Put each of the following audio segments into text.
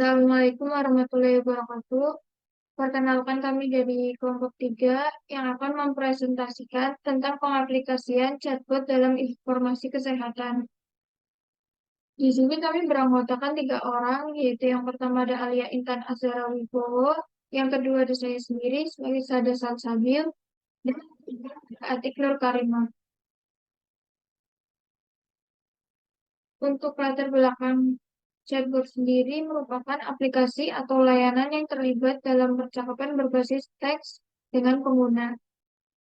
Assalamualaikum warahmatullahi wabarakatuh. Perkenalkan kami dari kelompok 3 yang akan mempresentasikan tentang pengaplikasian chatbot dalam informasi kesehatan. Di sini kami beranggotakan 3 orang, yaitu yang pertama ada Alia Intan Azhara Wibowo, yang kedua ada saya sendiri sebagai Sada Salsabil, dan yang ketiga ada Atik Nur Karimah. Untuk latar belakang chatbot sendiri merupakan aplikasi atau layanan yang terlibat dalam percakapan berbasis teks dengan pengguna.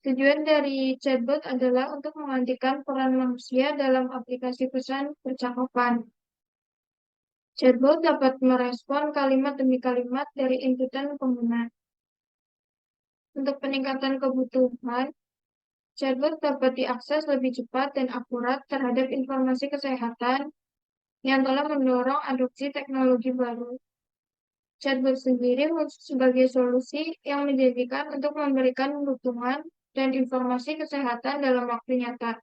Tujuan dari chatbot adalah untuk menggantikan peran manusia dalam aplikasi pesan percakapan. Chatbot dapat merespon kalimat demi kalimat dari inputan pengguna. Untuk peningkatan kebutuhan, chatbot dapat diakses lebih cepat dan akurat terhadap informasi kesehatan yang telah mendorong adopsi teknologi baru. Chatbot sendiri muncul sebagai solusi yang menjanjikan untuk memberikan dukungan dan informasi kesehatan dalam waktu nyata.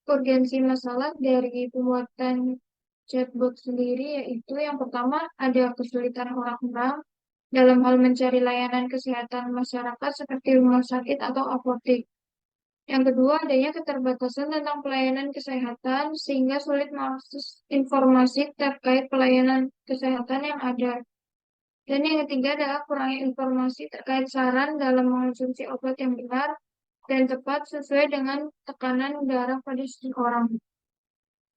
Urgensi masalah dari pembuatan chatbot sendiri yaitu yang pertama ada kesulitan orang-orang dalam hal mencari layanan kesehatan masyarakat seperti rumah sakit atau apotek. Yang kedua, adanya keterbatasan tentang pelayanan kesehatan sehingga sulit mengakses informasi terkait pelayanan kesehatan yang ada. Dan yang ketiga adalah kurangnya informasi terkait saran dalam mengonsumsi obat yang benar dan tepat sesuai dengan tekanan darah pada seseorang.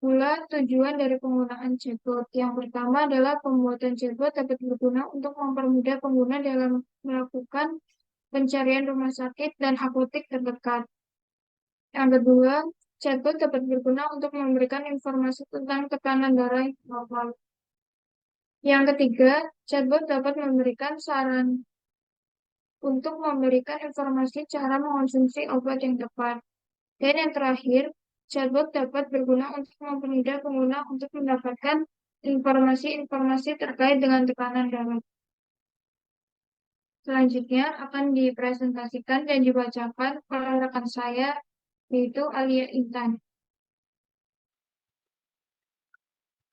Pula tujuan dari penggunaan chatbot. Yang pertama adalah pembuatan chatbot dapat berguna untuk mempermudah pengguna dalam melakukan pencarian rumah sakit dan apotek terdekat. Yang kedua, chatbot dapat berguna untuk memberikan informasi tentang tekanan darah yang normal. Yang ketiga, chatbot dapat memberikan saran untuk memberikan informasi cara mengonsumsi obat yang tepat. Dan yang terakhir, chatbot dapat berguna untuk mempermudah pengguna untuk mendapatkan informasi-informasi terkait dengan tekanan darah. Selanjutnya akan dipresentasikan dan dibacakan oleh rekan saya, yaitu Alia Intan.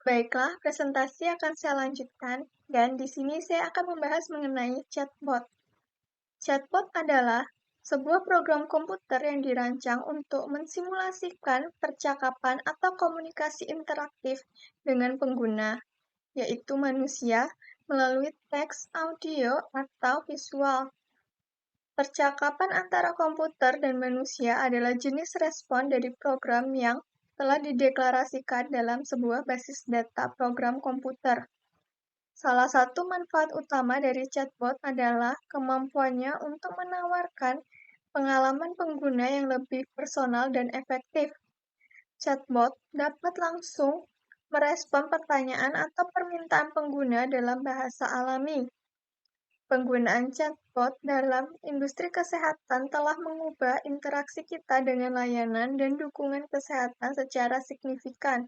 Baiklah, presentasi akan saya lanjutkan, dan di sini saya akan membahas mengenai chatbot. Chatbot adalah sebuah program komputer yang dirancang untuk mensimulasikan percakapan atau komunikasi interaktif dengan pengguna, yaitu manusia, melalui teks, audio, atau visual. Percakapan antara komputer dan manusia adalah jenis respon dari program yang telah dideklarasikan dalam sebuah basis data program komputer. Salah satu manfaat utama dari chatbot adalah kemampuannya untuk menawarkan pengalaman pengguna yang lebih personal dan efektif. Chatbot dapat langsung merespon pertanyaan atau permintaan pengguna dalam bahasa alami. Penggunaan chatbot dalam industri kesehatan telah mengubah interaksi kita dengan layanan dan dukungan kesehatan secara signifikan.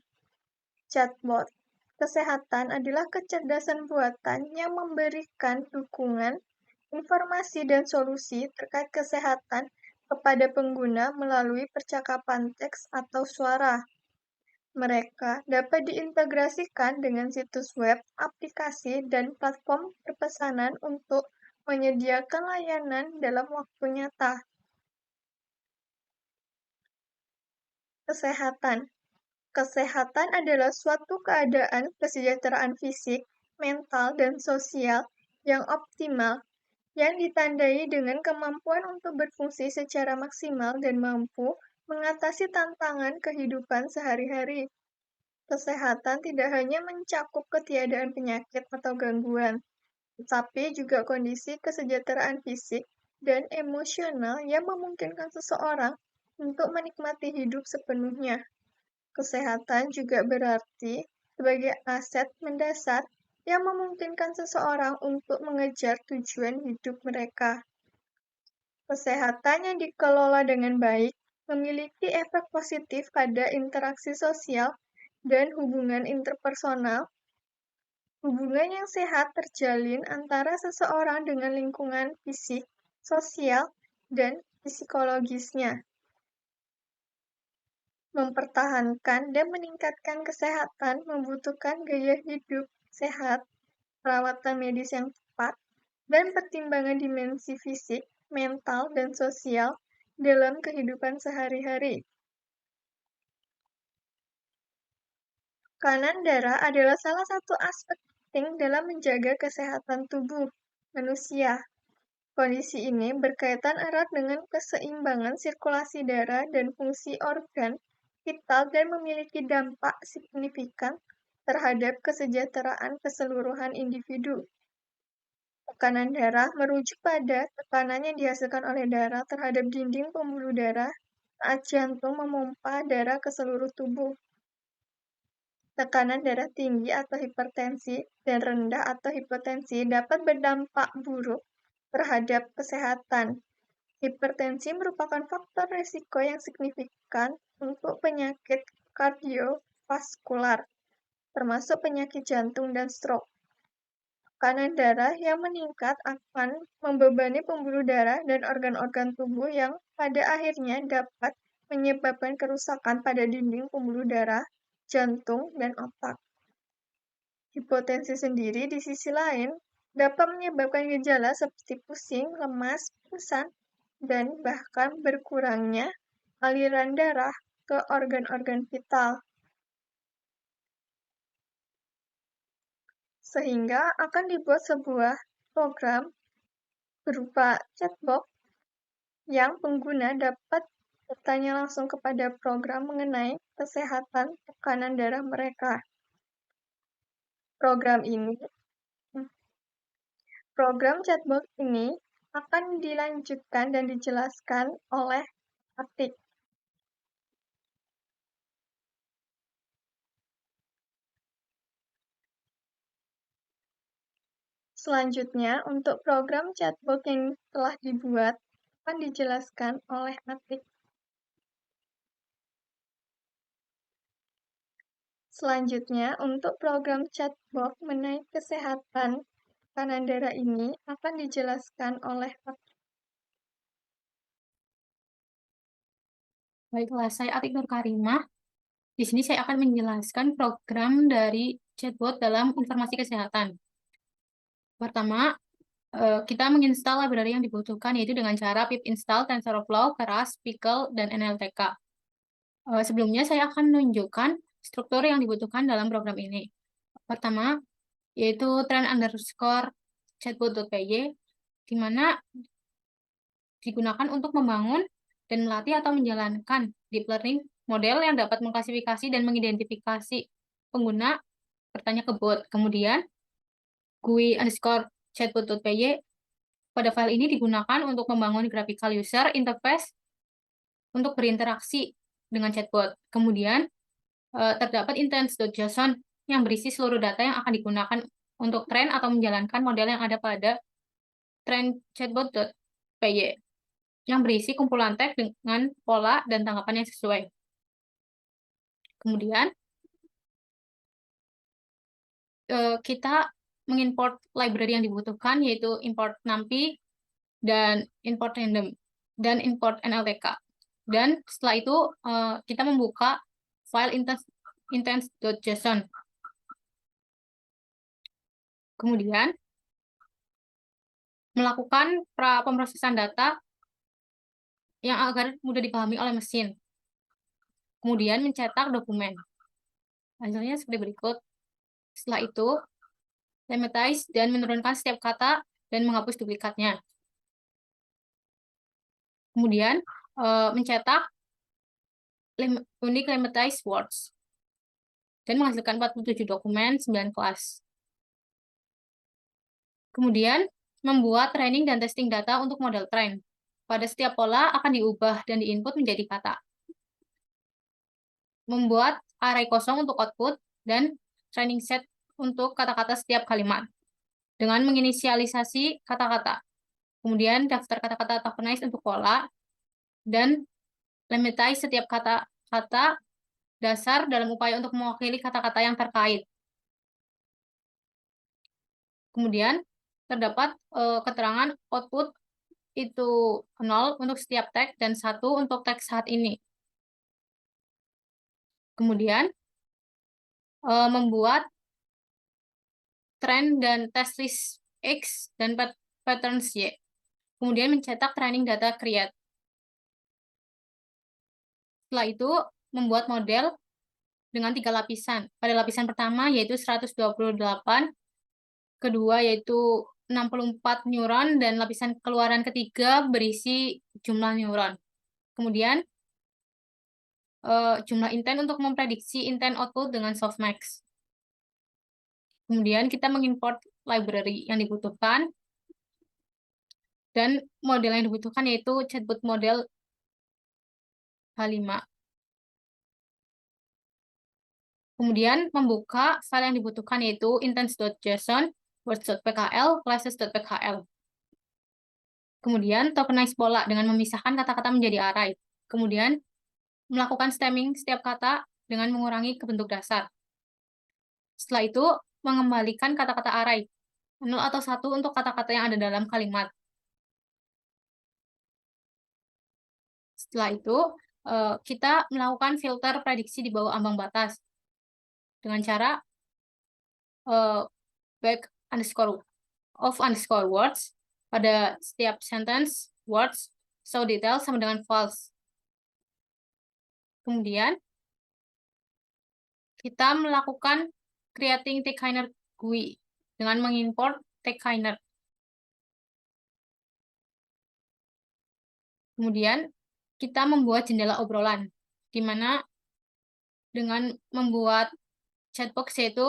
Chatbot kesehatan adalah kecerdasan buatan yang memberikan dukungan, informasi, dan solusi terkait kesehatan kepada pengguna melalui percakapan teks atau suara. Mereka dapat diintegrasikan dengan situs web, aplikasi, dan platform perpesanan untuk menyediakan layanan dalam waktu nyata. Kesehatan. Kesehatan adalah suatu keadaan kesejahteraan fisik, mental, dan sosial yang optimal, yang ditandai dengan kemampuan untuk berfungsi secara maksimal dan mampu mengatasi tantangan kehidupan sehari-hari. Kesehatan tidak hanya mencakup ketiadaan penyakit atau gangguan, tetapi juga kondisi kesejahteraan fisik dan emosional yang memungkinkan seseorang untuk menikmati hidup sepenuhnya. Kesehatan juga berarti sebagai aset mendasar yang memungkinkan seseorang untuk mengejar tujuan hidup mereka. Kesehatan yang dikelola dengan baik memiliki efek positif pada interaksi sosial dan hubungan interpersonal. Hubungan yang sehat terjalin antara seseorang dengan lingkungan fisik, sosial, dan psikologisnya. Mempertahankan dan meningkatkan kesehatan membutuhkan gaya hidup sehat, perawatan medis yang tepat, dan pertimbangan dimensi fisik, mental, dan sosial dalam kehidupan sehari-hari. Tekanan darah adalah salah satu aspek penting dalam menjaga kesehatan tubuh manusia. Kondisi ini berkaitan erat dengan keseimbangan sirkulasi darah dan fungsi organ vital dan memiliki dampak signifikan terhadap kesejahteraan keseluruhan individu. Tekanan darah merujuk pada tekanan yang dihasilkan oleh darah terhadap dinding pembuluh darah saat jantung memompa darah ke seluruh tubuh. Tekanan darah tinggi atau hipertensi dan rendah atau hipotensi dapat berdampak buruk terhadap kesehatan. Hipertensi merupakan faktor risiko yang signifikan untuk penyakit kardiovaskular, termasuk penyakit jantung dan stroke. Tekanan darah yang meningkat akan membebani pembuluh darah dan organ-organ tubuh yang pada akhirnya dapat menyebabkan kerusakan pada dinding pembuluh darah, jantung, dan otak. Hipotensi sendiri di sisi lain dapat menyebabkan gejala seperti pusing, lemas, pingsan, dan bahkan berkurangnya aliran darah ke organ-organ vital. Sehingga akan dibuat sebuah program berupa chatbot yang pengguna dapat bertanya langsung kepada program mengenai kesehatan tekanan darah mereka. Program chatbot ini akan dilanjutkan dan dijelaskan oleh Atik. Selanjutnya, untuk program chatbot yang telah dibuat akan dijelaskan oleh Atik. Selanjutnya, untuk program chatbot mengenai kesehatan tekanan darah ini akan dijelaskan oleh Atik. Baiklah, saya Atik Nur Karimah. Di sini saya akan menjelaskan program dari chatbot dalam informasi kesehatan. Pertama, kita menginstal library yang dibutuhkan, yaitu dengan cara pip install TensorFlow, Keras, Pickle, dan NLTK. Sebelumnya, saya akan menunjukkan struktur yang dibutuhkan dalam program ini. Pertama, yaitu trend_chatbot.py, di mana digunakan untuk membangun dan melatih atau menjalankan deep learning model yang dapat mengklasifikasi dan mengidentifikasi pengguna bertanya ke bot. Kemudian, GUI_chatbot.py, pada file ini digunakan untuk membangun graphical user interface untuk berinteraksi dengan chatbot. Kemudian, terdapat intents.json yang berisi seluruh data yang akan digunakan untuk train atau menjalankan model yang ada pada trend_chatbot.py, yang berisi kumpulan tag dengan pola dan tanggapan yang sesuai. Kemudian, kita mengimport library yang dibutuhkan, yaitu import numpy dan import random dan import NLTK. Dan setelah itu kita membuka file intents.json. Kemudian melakukan pemrosesan data yang agar mudah dipahami oleh mesin. Kemudian mencetak dokumen. Hasilnya seperti berikut. Setelah itu, lematize dan menurunkan setiap kata dan menghapus duplikatnya. Kemudian mencetak unique lemmatized words dan menghasilkan 47 dokumen 9 kelas. Kemudian membuat training dan testing data untuk model train. Pada setiap pola akan diubah dan diinput menjadi kata. Membuat array kosong untuk output dan training set untuk kata-kata setiap kalimat dengan menginisialisasi kata-kata. Kemudian daftar kata-kata tokenize untuk pola dan lematize setiap kata-kata dasar dalam upaya untuk mewakili kata-kata yang terkait. Kemudian terdapat keterangan output itu 0 untuk setiap tag dan 1 untuk tag saat ini. Kemudian membuat tren dan test list X dan patterns Y. Kemudian mencetak training data create. Setelah itu, membuat model dengan 3 lapisan. Pada lapisan pertama yaitu 128, kedua yaitu 64 neuron, dan lapisan keluaran ketiga berisi jumlah neuron. Kemudian, jumlah intent untuk memprediksi intent output dengan softmax. Kemudian kita mengimport library yang dibutuhkan, dan model yang dibutuhkan yaitu chatbot model H5. Kemudian membuka file yang dibutuhkan yaitu intents.json, words.pkl, classes.pkl. Kemudian tokenize pola dengan memisahkan kata-kata menjadi array. Kemudian melakukan stemming setiap kata dengan mengurangi ke bentuk dasar. Setelah itu mengembalikan kata-kata array 0 atau 1 untuk kata-kata yang ada dalam kalimat. Setelah itu kita melakukan filter prediksi di bawah ambang batas dengan cara back underscore of underscore words pada setiap sentence words so detail sama dengan false. Kemudian kita melakukan creating taginer GUI dengan mengimport taginer. Kemudian kita membuat jendela obrolan, di mana dengan membuat chatbox yaitu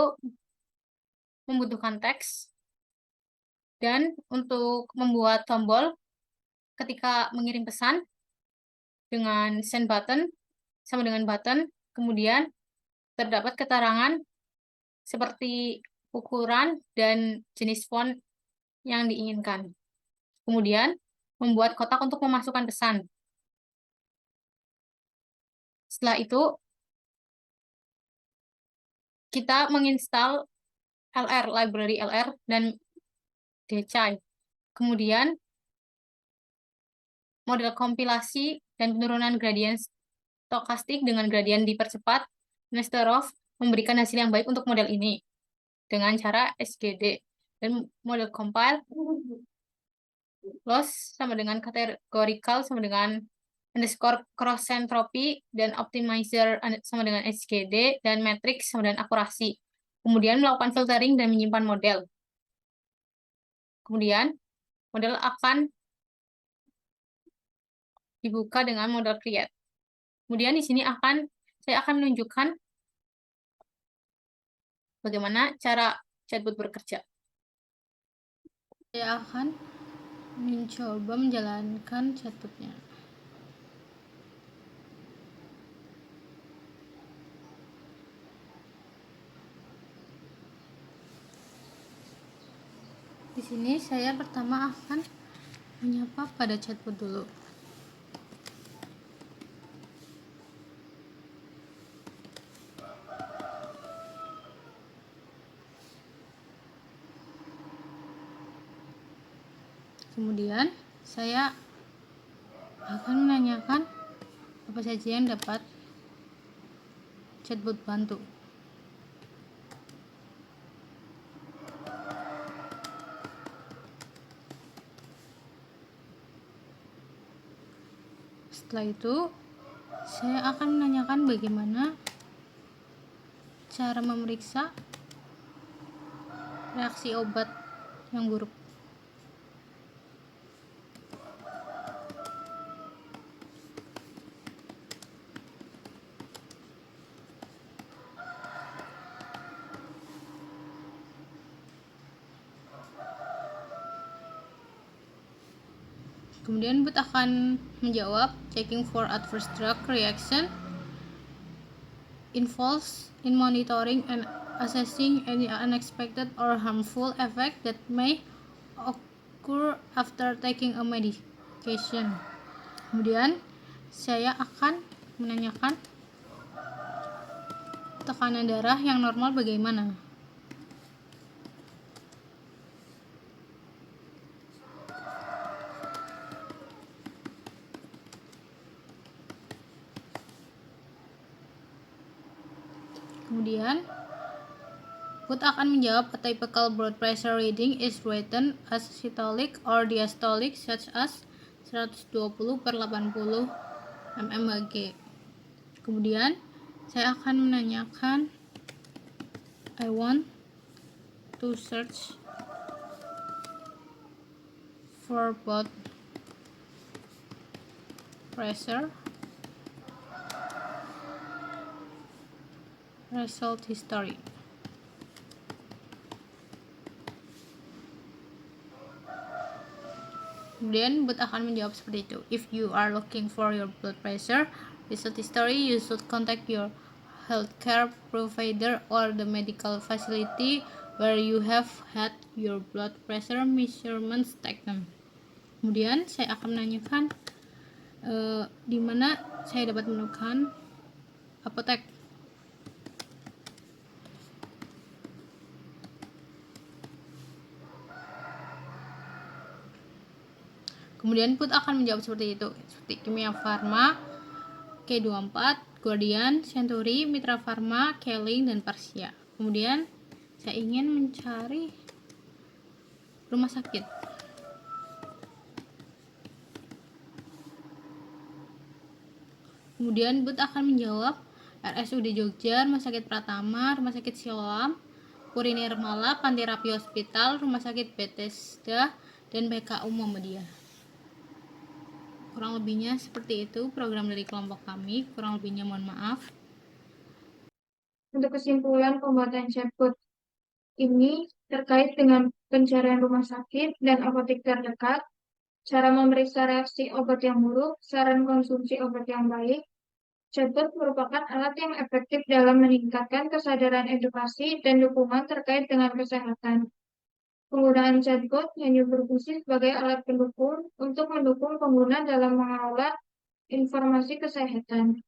membutuhkan teks, dan untuk membuat tombol ketika mengirim pesan dengan send button sama dengan button, kemudian terdapat keterangan seperti ukuran dan jenis font yang diinginkan. Kemudian membuat kotak untuk memasukkan pesan. Setelah itu kita menginstal LR, library LR dan Decay. Kemudian model kompilasi dan penurunan gradien stokastik dengan gradien dipercepat, Nesterov memberikan hasil yang baik untuk model ini dengan cara SGD. Dan model compile loss sama dengan categorical sama dengan underscore cross entropy, dan optimizer sama dengan SGD, dan matrix sama dengan akurasi. Kemudian melakukan filtering dan menyimpan model. Kemudian model akan dibuka dengan model create. Kemudian di sini saya akan menunjukkan bagaimana cara chatbot bekerja. Saya akan mencoba menjalankan chatbotnya. Di sini saya pertama akan menyapa pada chatbot dulu. Kemudian saya akan menanyakan apa saja yang dapat chatbot bantu. Setelah itu saya akan menanyakan bagaimana cara memeriksa reaksi obat yang buruk. Kemudian bot akan menjawab checking for adverse drug reaction, involves in monitoring and assessing any unexpected or harmful effect that may occur after taking a medication. Kemudian saya akan menanyakan tekanan darah yang normal bagaimana. Kemudian Booth akan menjawab, a typical blood pressure reading is written as systolic or diastolic, such as 120/80 mmHg. Kemudian saya akan menanyakan, I want to search for blood pressure result history. Kemudian bot akan menjawab seperti itu. If you are looking for your blood pressure result history, you should contact your healthcare provider or the medical facility where you have had your blood pressure measurements taken. Kemudian saya akan menanyakan di mana saya dapat menemukan apotek. Kemudian Put akan menjawab seperti itu, seperti Kimia Farma, K24, Guardian, Century, Mitra Farma, Keling, dan Parsia. Kemudian saya ingin mencari rumah sakit. Kemudian Put akan menjawab RSUD Jogja, Rumah Sakit Pratama, Rumah Sakit Siloam, Puri Nirmala, Panti Rapi Hospital, Rumah Sakit Bethesda, dan PKU Muhammadiyah. Kurang lebihnya seperti itu program dari kelompok kami. Kurang lebihnya mohon maaf. Untuk kesimpulan pembuatan chatbot ini terkait dengan pencarian rumah sakit dan apotek terdekat, cara memeriksa reaksi obat yang buruk, saran konsumsi obat yang baik. Chatbot merupakan alat yang efektif dalam meningkatkan kesadaran edukasi dan dukungan terkait dengan kesehatan. Penggunaan chatbot hanya berfungsi sebagai alat pendukung untuk mendukung pengguna dalam mengelola informasi kesehatan.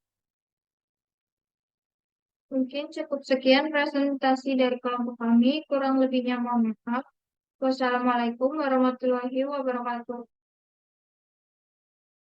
Mungkin cukup sekian presentasi dari kelompok kami, kurang lebihnya mohon maaf. Wassalamualaikum warahmatullahi wabarakatuh.